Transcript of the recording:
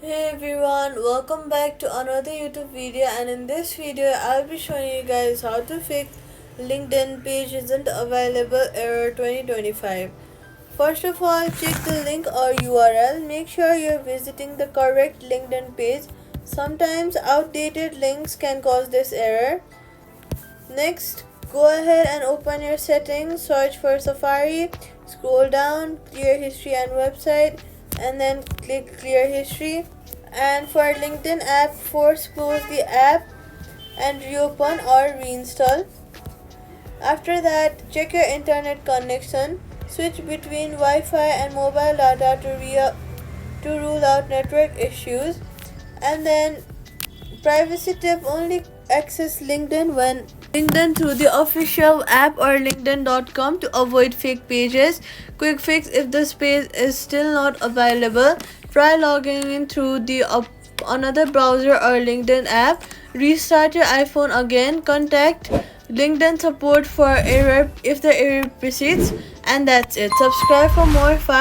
Hey everyone, welcome back to another YouTube video, and in this video I'll be showing you guys how to fix LinkedIn page isn't available error 2025. First of all, check the link or URL. Make sure you're visiting the correct LinkedIn page. Sometimes outdated links can cause this error. Next, go ahead and open your settings, search for Safari, scroll down, clear history and website, and then click clear history. And for LinkedIn app, force close the app and reopen or reinstall. After that, check your internet connection. Switch between Wi-Fi and mobile data to rule out network issues. And then privacy tip: only access LinkedIn through the official app or linkedin.com to avoid fake pages. Quick fix: if the space is still not available, try logging in through the another browser or LinkedIn app. Restart your iPhone again. Contact LinkedIn support for error if the error persists. And that's it. Subscribe for more